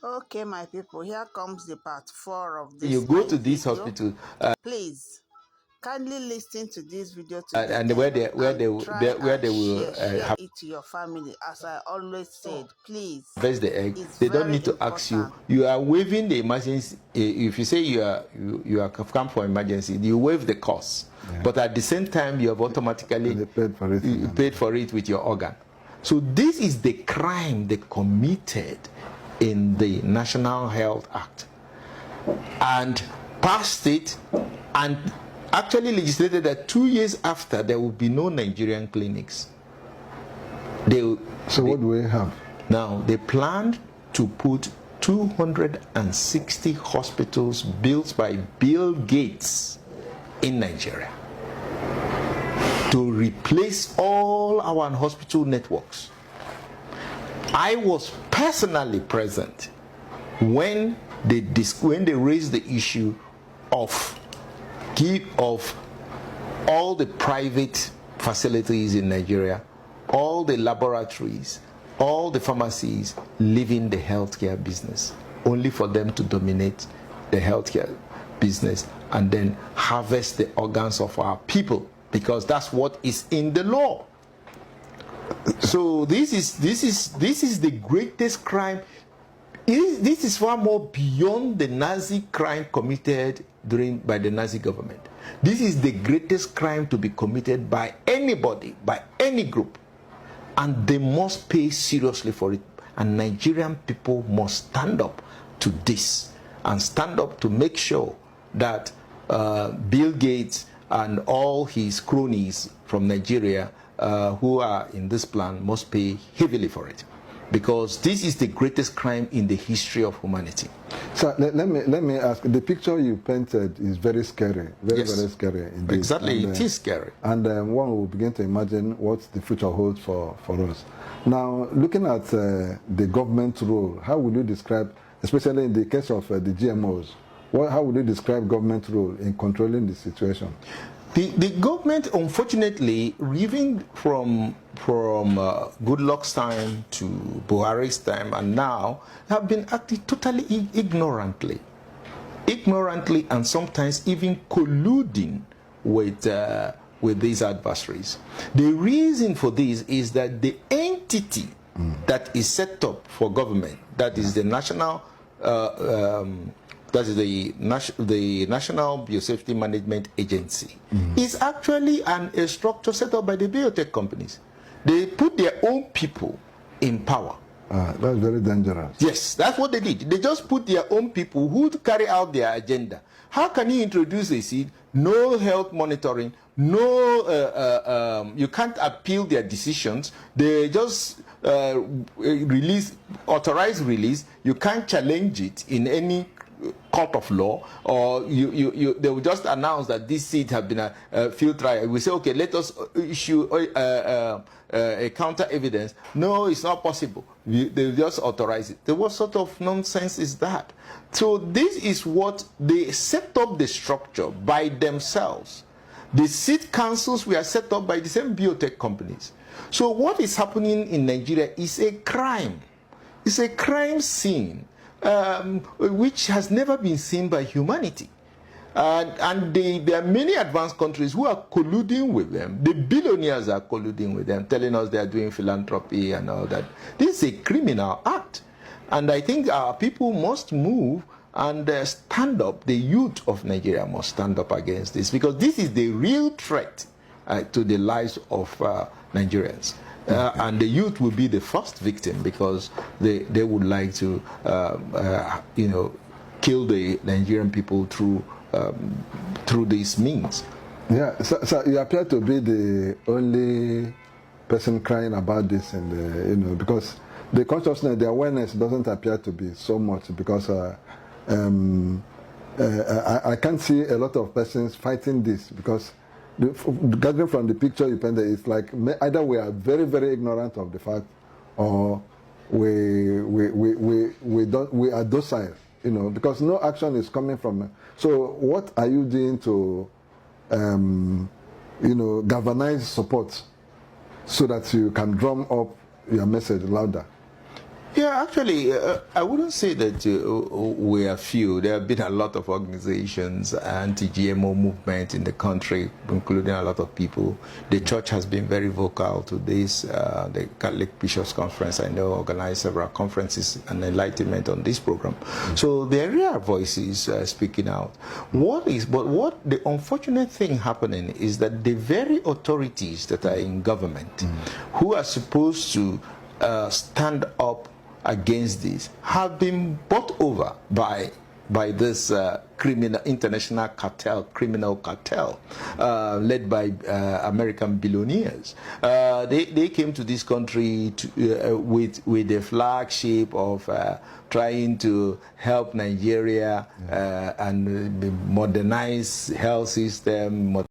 Okay, my people, here comes the part 4 of this You go to this video. hospital, Please kindly listen to this video to the and end and try where and they will share it to your family. As I always said, please, harvest the egg. it's They don't very need to ask you. important. You are waiving the emergency. If you say you are come for emergency, you waive the cost. Yeah. But at the same time, you have automatically paid for it with your organ. So this is the crime they committed in the National Health Act, and passed it, and actually legislated that 2 years after there will be no Nigerian clinics. So what do we have? Now, they planned to put 260 hospitals built by Bill Gates in Nigeria to replace all our hospital networks. I was personally present when they raised the issue of all the private facilities in Nigeria, all the laboratories, all the pharmacies leaving the healthcare business, only for them to dominate the healthcare business and then harvest the organs of our people, because that's what is in the law. So this is the greatest crime. This is far more beyond the Nazi crime committed by the Nazi government. This is the greatest crime to be committed by anybody, by any group. And they must pay seriously for it. And Nigerian people must stand up to this and stand up to make sure that Bill Gates and all his cronies from Nigeria who are in this plan must pay heavily for it, because this is the greatest crime in the history of humanity. So let me ask, the picture you painted is very scary, very scary indeed. Exactly, it is scary. And one will begin to imagine what the future holds for us. Now, looking at the government role, how would you describe, especially in the case of the GMOs, how would you describe government role in controlling the situation? The government, unfortunately, even from Goodluck's time to Buhari's time and now, have been acting totally ignorantly, and sometimes even colluding with these adversaries. The reason for this is that the entity that is set up for government, that is the national. That is the National Biosafety Management Agency, is actually a structure set up by the biotech companies. They put their own people in power. That's very dangerous. Yes, that's what they did. They just put their own people who carry out their agenda. How can you introduce a seed? No health monitoring, no, you can't appeal their decisions. They just authorized release. You can't challenge it in any court of law, or they will just announce that this seed have been a field trial. We say, okay, let us issue a counter evidence. No, it's not possible. They just authorize it. What sort of nonsense is that? So this is what they set up the structure by themselves. The seed councils were set up by the same biotech companies. So what is happening in Nigeria is a crime. It's a crime scene. Which has never been seen by humanity. And there are many advanced countries who are colluding with them. The billionaires are colluding with them, telling us they are doing philanthropy and all that. This is a criminal act. And I think our people must move and stand up. The youth of Nigeria must stand up against this, because this is the real threat to the lives of Nigerians. And the youth will be the first victim, because they would like to, kill the Nigerian people through these means. Yeah, so you appear to be the only person crying about this, and because the consciousness, the awareness doesn't appear to be so much, because I can't see a lot of persons fighting this, because gathering from the picture you painted, it's like either we are very, very ignorant of the fact, or we are docile, because no action is coming from. So what are you doing to, galvanize support so that you can drum up your message louder? Yeah, actually, I wouldn't say that we are few. There have been a lot of organizations, anti-GMO movement in the country, including a lot of people. The church has been very vocal to this. The Catholic Bishops' Conference, I know, organized several conferences and enlightenment on this program. So there are voices speaking out. What the unfortunate thing happening is that the very authorities that are in government, who are supposed to stand up against this, have been bought over by this international criminal cartel led by American billionaires. They came to this country with the flagship of trying to help Nigeria and modernize health system,